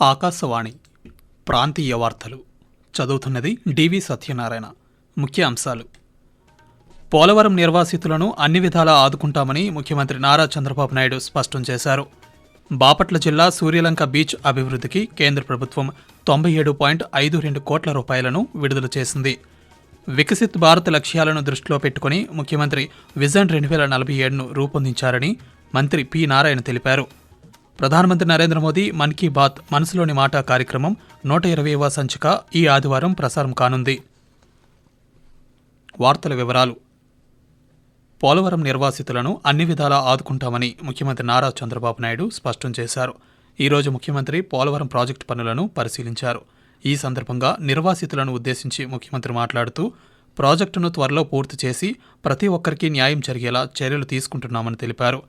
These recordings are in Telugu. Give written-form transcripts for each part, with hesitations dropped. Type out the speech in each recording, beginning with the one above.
ఆకాశవాణి ప్రాంతీయ వార్తలు చదువుతున్నది డివి సత్యనారాయణ. ముఖ్య అంశాలు: పోలవరం నిర్వాసితులను అన్ని విధాలా ఆదుకుంటామని ముఖ్యమంత్రి నారా చంద్రబాబు నాయుడు స్పష్టం చేశారు. బాపట్ల జిల్లా సూర్యలంక బీచ్ అభివృద్ధికి కేంద్ర ప్రభుత్వం 97.52 కోట్ల రూపాయలను విడుదల చేసింది. వికసిత్ భారత్ లక్ష్యాలను దృష్టిలో పెట్టుకుని ముఖ్యమంత్రి విజన్ 2047ను రూపొందించారని మంత్రి పి నారాయణ తెలిపారు. ప్రధానమంత్రి నరేంద్ర మోదీ మన్ కీ బాత్ మనసులోని మాట కార్యక్రమం 120వ సంచిక ఈ ఆదివారం ప్రసారం కానుంది. వార్తల వివరాలు: పోలవరం నిర్వాసితులను అన్ని విధాలా ఆదుకుంటామని ముఖ్యమంత్రి నారా చంద్రబాబు నాయుడు స్పష్టం చేశారు. ఈరోజు ముఖ్యమంత్రి పోలవరం ప్రాజెక్టు పనులను పరిశీలించారు. ఈ సందర్భంగా నిర్వాసితులను ఉద్దేశించి ముఖ్యమంత్రి మాట్లాడుతూ, ప్రాజెక్టును త్వరలో పూర్తి చేసి ప్రతి ఒక్కరికి న్యాయం జరిగేలా చర్యలు తీసుకుంటున్నామని తెలిపారు.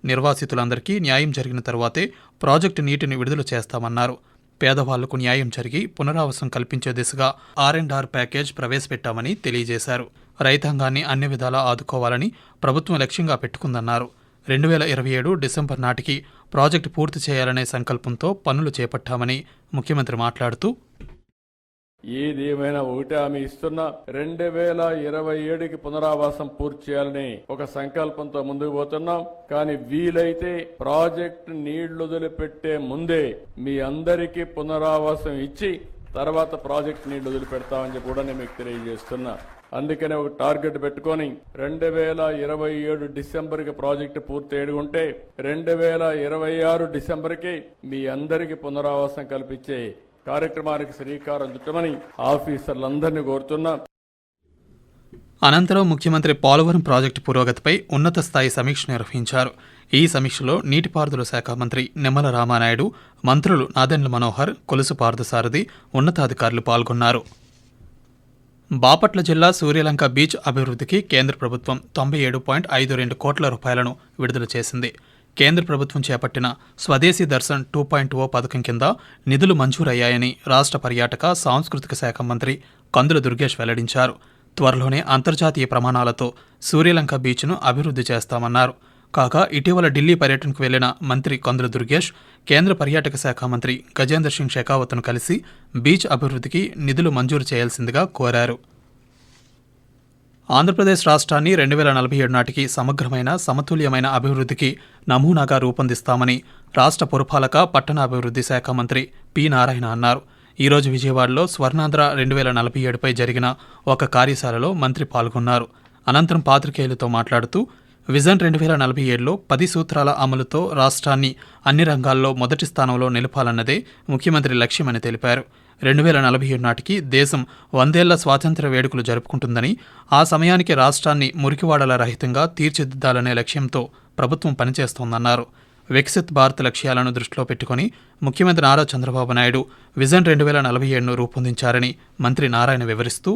నిర్వాసితులందరికీ న్యాయం జరిగిన తరువాతే ప్రాజెక్టు నీటిని విడుదల చేస్తామన్నారు. పేదవాళ్లకు న్యాయం జరిగి పునరావాసం కల్పించే దిశగా R&R ప్యాకేజ్ ప్రవేశపెట్టామని తెలియజేశారు. రైతాంగాన్ని అన్ని విధాలా ఆదుకోవాలని ప్రభుత్వం లక్ష్యంగా పెట్టుకుందన్నారు. 2027 డిసెంబర్ నాటికి ప్రాజెక్టు పూర్తి చేయాలనే సంకల్పంతో పనులు చేపట్టామని ముఖ్యమంత్రి మాట్లాడుతూ, ఏదేమైనా ఒకటే హామీ ఇస్తున్నా, 2027కి పునరావాసం పూర్తి చేయాలని ఒక సంకల్పంతో ముందుకు పోతున్నాం. కానీ వీలైతే ప్రాజెక్టు నీళ్లు వదిలిపెట్టే ముందే మీ అందరికీ పునరావాసం ఇచ్చి తర్వాత ప్రాజెక్టు నీళ్లు వదిలిపెడతామని చెప్పి కూడా నేను మీకు తెలియజేస్తున్నా. అందుకనే ఒక టార్గెట్ పెట్టుకొని 2027 డిసెంబర్కి ప్రాజెక్టు పూర్తి అయ్యుంటే 2026 డిసెంబర్కి మీ అందరికీ పునరావాసం కల్పించే కార్యక్రమానికి శ్రీకారం చుట్టమని ఆఫీసర్లందరినీ కోరుతున్నా. అనంతరం ముఖ్యమంత్రి పోలవరం ప్రాజెక్టు పురోగతిపై ఉన్నత స్థాయి సమీక్ష నిర్వహించారు. ఈ సమీక్షలో నీటిపారుదల శాఖ మంత్రి నిమ్మల రామానాయుడు, మంత్రులు నాదెండ్ల మనోహర్, కొలుసు పార్థసారథి ఉన్నతాధికారులు పాల్గొన్నారు. బాపట్ల జిల్లా సూర్యలంక బీచ్ అభివృద్ధికి కేంద్ర ప్రభుత్వం 97.52 కోట్ల రూపాయలను విడుదల చేసింది. కేంద్ర ప్రభుత్వం చేపట్టిన స్వదేశీ దర్శన్ 2.0 పథకం కింద నిధులు మంజూరయ్యాయని రాష్ట్ర పర్యాటక సాంస్కృతిక శాఖ మంత్రి కందుల దుర్గేష్ వెల్లడించారు. త్వరలోనే అంతర్జాతీయ ప్రమాణాలతో సూర్యలంక బీచ్ను అభివృద్ధి చేస్తామన్నారు. కాగా ఇటీవల ఢిల్లీ పర్యటనకు వెళ్లిన మంత్రి కందుల దుర్గేష్ కేంద్ర పర్యాటక శాఖ మంత్రి గజేంద్ర సింగ్ షెకావత్ను కలిసి బీచ్ అభివృద్ధికి నిధులు మంజూరు చేయాల్సిందిగా కోరారు. ఆంధ్రప్రదేశ్ రాష్ట్రాన్ని 2047 నాటికి సమగ్రమైన సమతుల్యమైన అభివృద్ధికి నమూనాగా రూపొందిస్తామని రాష్ట్ర పురపాలక పట్టణాభివృద్ధి శాఖ మంత్రి పి నారాయణ అన్నారు. ఈరోజు విజయవాడలో స్వర్ణాంధ్ర 2047పై జరిగిన ఒక కార్యశాలలో మంత్రి పాల్గొన్నారు. అనంతరం పాత్రికేయులతో మాట్లాడుతూ, విజన్ 2047లో 10 సూత్రాల అమలుతో రాష్ట్రాన్ని అన్ని రంగాల్లో మొదటి స్థానంలో నిలపాలన్నదే ముఖ్యమంత్రి లక్ష్యమని తెలిపారు. 2047 నాటికి దేశం 100 ఏళ్ల స్వాతంత్ర్య వేడుకలు జరుపుకుంటుందని, ఆ సమయానికి రాష్ట్రాన్ని మురికివాడల రహితంగా తీర్చిదిద్దాలనే లక్ష్యంతో ప్రభుత్వం పనిచేస్తోందన్నారు. వికసిత్ భారత్ లక్ష్యాలను దృష్టిలో పెట్టుకుని ముఖ్యమంత్రి నారా చంద్రబాబు నాయుడు విజన్ 2047ను రూపొందించారని మంత్రి నారాయణ వివరిస్తూ,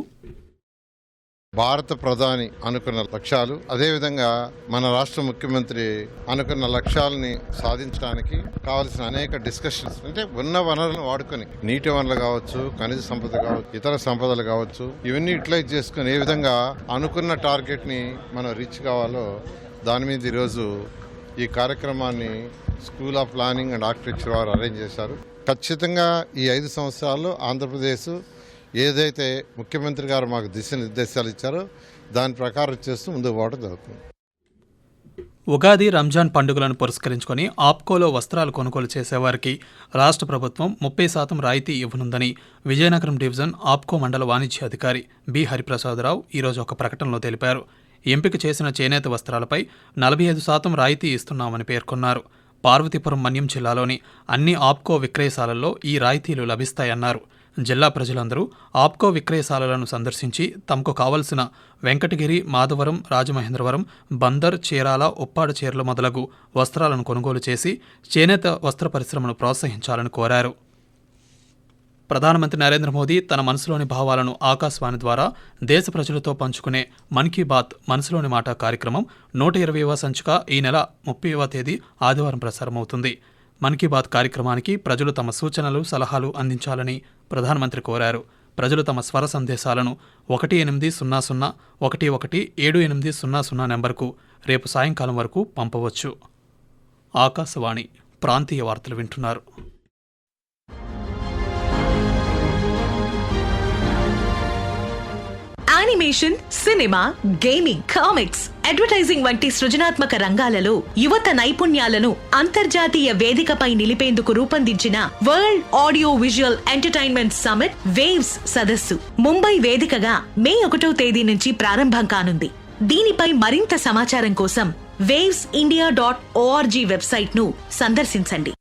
భారత ప్రధాని అనుకున్న లక్ష్యాలు, అదేవిధంగా మన రాష్ట్ర ముఖ్యమంత్రి అనుకున్న లక్ష్యాలని సాధించడానికి కావలసిన అనేక డిస్కషన్స్, అంటే ఉన్న వనరులను వాడుకొని నీటి వనరులు కావచ్చు, ఖనిజ సంపద కావచ్చు, ఇతర సంపదలు కావచ్చు, ఇవన్నీ యూటిలైజ్ చేసుకుని ఏ విధంగా అనుకున్న టార్గెట్ ని మనం రీచ్ కావాలో దాని మీద ఈరోజు ఈ కార్యక్రమాన్ని school of planning and architecture వారు అరేంజ్ చేశారు. ఖచ్చితంగా ఈ 5 సంవత్సరాల్లో ఆంధ్రప్రదేశ్ ఏదైతే ముఖ్యమంత్రి గారు మాకు దిశానిర్దేశాలు ఇచ్చారో దాని ప్రకారం చేస్తూ ముందుకు పోవడం జరుగుతుంది. ఉగాది, రంజాన్ పండుగలను పురస్కరించుకొని ఆప్కోలో వస్త్రాలు కొనుగోలు చేసేవారికి రాష్ట్ర ప్రభుత్వం 30% రాయితీ ఇవ్వనుందని విజయనగరం డివిజన్ ఆప్కో మండల వాణిజ్య అధికారి బి హరిప్రసాదరావు ఈరోజు ఒక ప్రకటనలో తెలిపారు. ఎంపిక చేసిన చేనేత వస్త్రాలపై 45% రాయితీ ఇస్తున్నామని పేర్కొన్నారు. పార్వతీపురం మన్యం జిల్లాలోని అన్ని ఆప్కో విక్రయశాలల్లో ఈ రాయితీలు లభిస్తాయన్నారు. జిల్లా ప్రజలందరూ ఆప్కో విక్రయశాలలను సందర్శించి తమకు కావలసిన వెంకటగిరి, మాధవరం, రాజమహేంద్రవరం, బందర్, చీరాల, ఉప్పాడ చీరలు మొదలగు వస్త్రాలను కొనుగోలు చేసి చేనేత వస్త్ర పరిశ్రమను ప్రోత్సహించాలని కోరారు. ప్రధానమంత్రి నరేంద్ర మోదీ తన మనసులోని భావాలను ఆకాశవాణి ద్వారా దేశ ప్రజలతో పంచుకునే మన్ కీ బాత్ మనసులోని మాట కార్యక్రమం 120వ సంచిక ఈ నెల 30వ తేదీ ఆదివారం ప్రసారమవుతుంది. మన్ కీ బాత్ కార్యక్రమానికి ప్రజలు తమ సూచనలు, సలహాలు అందించాలని ప్రధానమంత్రి కోరారు. ప్రజలు తమ స్వర సందేశాలను 1800 నెంబర్కు రేపు సాయంకాలం వరకు పంపవచ్చు. ఆకాశవాణి ప్రాంతీయ వార్తలు వింటున్నారు. Animation, cinema, gaming, comics, advertising వంటి సృజనాత్మక రంగాలలో యువత నైపుణ్యాలను అంతర్జాతీయ వేదికపై నిలిపేందుకు రూపొందించిన world audio visual entertainment summit waves సదస్సు ముంబై వేదికగా మే 1వ తేదీ నుంచి ప్రారంభం కానుంది. దీనిపై మరింత సమాచారం కోసం wavesindia.org వెబ్సైట్ ను సందర్శించండి.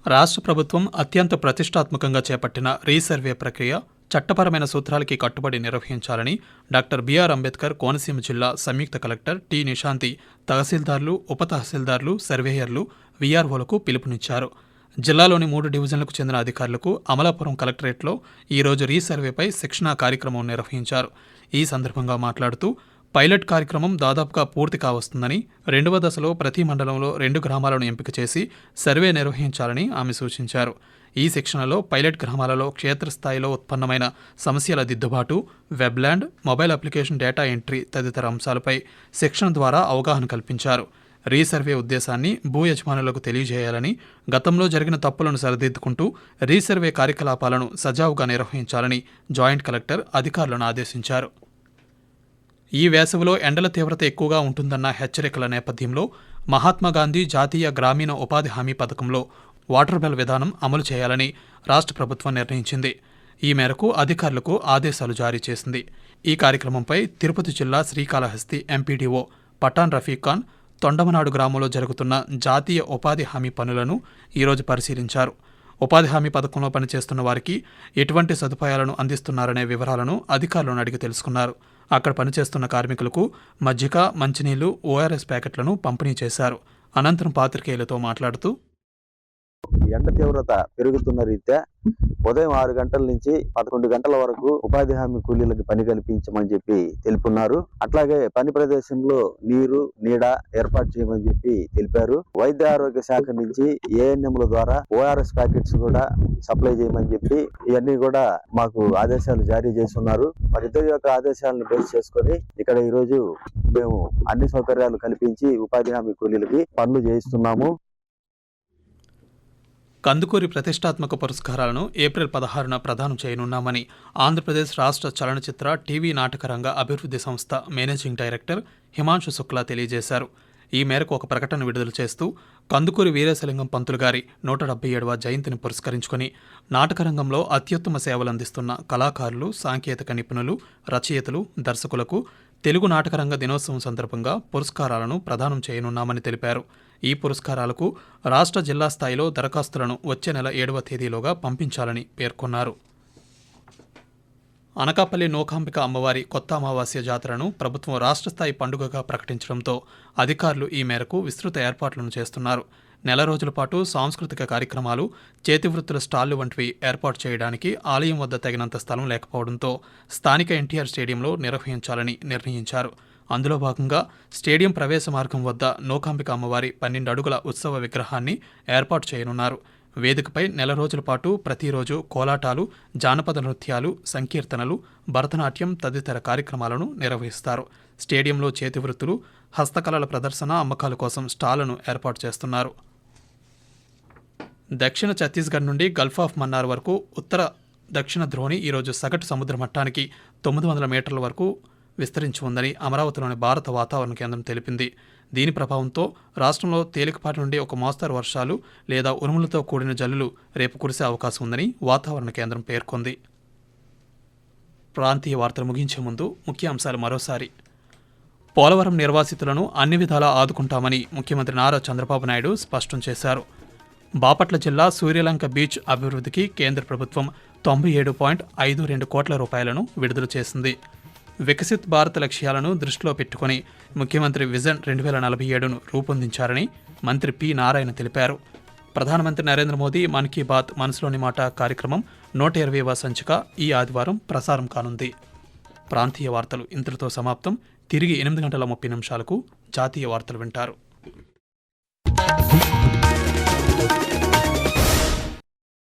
రాష్ట్ర ప్రభుత్వం అత్యంత ప్రతిష్టాత్మకంగా చేపట్టిన రీసర్వే ప్రక్రియ చట్టపరమైన సూత్రాలకి కట్టుబడి నిర్వహించాలని డాక్టర్ బిఆర్ అంబేద్కర్ కోనసీమ జిల్లా సంయుక్త కలెక్టర్ టి నిశాంతి తహసీల్దార్లు, ఉప తహసీల్దార్లు, సర్వేయర్లు, వీఆర్ఓలకు పిలుపునిచ్చారు. జిల్లాలోని 3 డివిజన్లకు చెందిన అధికారులకు అమలాపురం కలెక్టరేట్లో ఈరోజు రీసర్వేపై శిక్షణా కార్యక్రమం నిర్వహించారు. ఈ సందర్భంగా మాట్లాడుతూ పైలట్ కార్యక్రమం దాదాపుగా పూర్తి కావస్తుందని, 2వ దశలో ప్రతి మండలంలో 2 గ్రామాలను ఎంపిక చేసి సర్వే నిర్వహించాలని ఆమె సూచించారు. ఈ శిక్షణలో పైలట్ గ్రామాలలో క్షేత్రస్థాయిలో ఉత్పన్నమైన సమస్యల దిద్దుబాటు, Webland, mobile application data entry తదితర అంశాలపై శిక్షణ ద్వారా అవగాహన కల్పించారు. రీసర్వే ఉద్దేశాన్ని భూ యజమానులకు తెలియజేయాలని, గతంలో జరిగిన తప్పులను సరిదిద్దుకుంటూ రీసర్వే కార్యకలాపాలను సజావుగా నిర్వహించాలని జాయింట్ కలెక్టర్ అధికారులను ఆదేశించారు. ఈ వేసవిలో ఎండల తీవ్రత ఎక్కువగా ఉంటుందన్న హెచ్చరికల నేపథ్యంలో మహాత్మాగాంధీ జాతీయ గ్రామీణ ఉపాధి హామీ పథకంలో వాటర్ బిల్ విధానం అమలు చేయాలని రాష్ట్ర ప్రభుత్వం నిర్ణయించింది. ఈ మేరకు అధికారులకు ఆదేశాలు జారీ చేసింది. ఈ కార్యక్రమంపై తిరుపతి జిల్లా శ్రీకాళహస్తి ఎంపీడీఓ పఠాన్ రఫీక్ ఖాన్ తొండమనాడు గ్రామంలో జరుగుతున్న జాతీయ ఉపాధి హామీ పనులను ఈరోజు పరిశీలించారు. ఉపాధి హామీ పథకంలో పనిచేస్తున్న వారికి ఎటువంటి సదుపాయాలను అందిస్తున్నారనే వివరాలను అధికారులను అడిగి తెలుసుకున్నారు. అక్కడ పనిచేస్తున్న కార్మికులకు మజ్జిగ, మంచినీళ్లు, ఓఆర్ఎస్ ప్యాకెట్లను పంపిణీ చేశారు. అనంతరం పాత్రికేయులతో మాట్లాడుతూ ఎండ తీవ్రత పెరుగుతున్న రీత్యా ఉదయం 6 గంటల నుంచి 11 గంటల వరకు ఉపాధి హామీ కూలీలకు పని కల్పించమని చెప్పి తెలుపున్నారు. అట్లాగే పని ప్రదేశంలో నీరు, నీడ ఏర్పాటు చేయమని చెప్పి తెలిపారు. వైద్య ఆరోగ్య శాఖ నుంచి ఏఎన్ఎంల ద్వారా ఓఆర్ఎస్ ప్యాకెట్స్ కూడా సప్లై చేయమని చెప్పి ఇవన్నీ కూడా మాకు ఆదేశాలు జారీ చేస్తున్నారు. వారిద్దరి యొక్క ఆదేశాలను బేస్ చేసుకొని ఇక్కడ ఈ రోజు మేము అన్ని సౌకర్యాలు కల్పించి ఉపాధి హామీ కూలీలకి పనులు చేయిస్తున్నాము. కందుకూరి ప్రతిష్టాత్మక పురస్కారాలను ఏప్రిల్ 16న ప్రదానం చేయనున్నామని ఆంధ్రప్రదేశ్ రాష్ట్ర చలనచిత్ర, టీవీ నాటకరంగ అభివృద్ధి సంస్థ మేనేజింగ్ డైరెక్టర్ హిమాంశు శుక్లా తెలియజేశారు. ఈ మేరకు ఒక ప్రకటన విడుదల చేస్తూ కందుకూరి వీరేశలింగం పంతులు గారి 177వ జయంతిని పురస్కరించుకొని నాటకరంగంలో అత్యుత్తమ సేవలందిస్తున్న కళాకారులు, సాంకేతిక నిపుణులు, రచయితలు, దర్శకులకు తెలుగు నాటకరంగ దినోత్సవం సందర్భంగా పురస్కారాలను ప్రదానం చేయనున్నామని తెలిపారు. ఈ పురస్కారాలకు రాష్ట్ర జిల్లా స్థాయిలో దరఖాస్తులను వచ్చే నెల 7వ తేదీలోగా పంపించాలని పేర్కొన్నారు. అనకాపల్లి నూకాంబిక అమ్మవారి కొత్త అమావాస్య జాతరను ప్రభుత్వం రాష్ట్ర స్థాయి పండుగగా ప్రకటించడంతో అధికారులు ఈ మేరకు విస్తృత ఏర్పాట్లను చేస్తున్నారు. నెల రోజుల పాటు సాంస్కృతిక కార్యక్రమాలు, చేతివృత్తుల స్టాళ్లు వంటివి ఏర్పాటు చేయడానికి ఆలయం వద్ద తగినంత స్థలం లేకపోవడంతో స్థానిక ఎన్టీఆర్ స్టేడియంలో నిర్వహించాలని నిర్ణయించారు. అందులో భాగంగా స్టేడియం ప్రవేశ మార్గం వద్ద నూకాంబిక అమ్మవారి 12 అడుగుల ఉత్సవ విగ్రహాన్ని ఏర్పాటు చేయనున్నారు. వేదికపై నెల రోజుల పాటు ప్రతిరోజు కోలాటాలు, జానపద నృత్యాలు, సంకీర్తనలు, భరతనాట్యం తదితర కార్యక్రమాలను నిర్వహిస్తారు. స్టేడియంలో చేతివృత్తులు, హస్తకళల ప్రదర్శన, అమ్మకాల కోసం స్టాళ్లను ఏర్పాటు చేస్తున్నారు. దక్షిణ ఛత్తీస్గఢ్ నుండి గల్ఫ్ ఆఫ్ మన్నార్ వరకు ఉత్తర దక్షిణ ద్రోణి ఈరోజు సగటు సముద్ర మట్టానికి 900 మీటర్ల వరకు విస్తరించి ఉందని అమరావతిలోని భారత వాతావరణ కేంద్రం తెలిపింది. దీని ప్రభావంతో రాష్ట్రంలో తేలికపాటి నుండి ఒక మోస్తరు వర్షాలు లేదా ఉరుములతో కూడిన జల్లులు రేపు కురిసే అవకాశం ఉందని వాతావరణ కేంద్రం పేర్కొంది. ప్రాంతీయ వార్తలు ముగించే ముందు ముఖ్యాంశాలు మరోసారి. పోలవరం నిర్వాసితులను అన్ని విధాలా ఆదుకుంటామని ముఖ్యమంత్రి నారా చంద్రబాబు నాయుడు స్పష్టం చేశారు. బాపట్ల జిల్లా సూర్యలంక బీచ్ అభివృద్ధికి కేంద్ర ప్రభుత్వం 97.52 కోట్ల రూపాయలను విడుదల చేసింది. వికసిత్ భారత్ లక్ష్యాలను దృష్టిలో పెట్టుకుని ముఖ్యమంత్రి విజన్ 2047ను రూపొందించారని మంత్రి పి నారాయణ తెలిపారు. ప్రధానమంత్రి నరేంద్ర మోదీ మన్ కీ బాత్ మనసులోని మాట కార్యక్రమం 120వ సంచిక ఈ ఆదివారం ప్రసారం కానుంది. ప్రాంతీయ వార్తలు ఇంతటితో సమాప్తం. తిరిగి 8 గంటల 30 నిమిషాలకు జాతీయ వార్తలు వింటారు.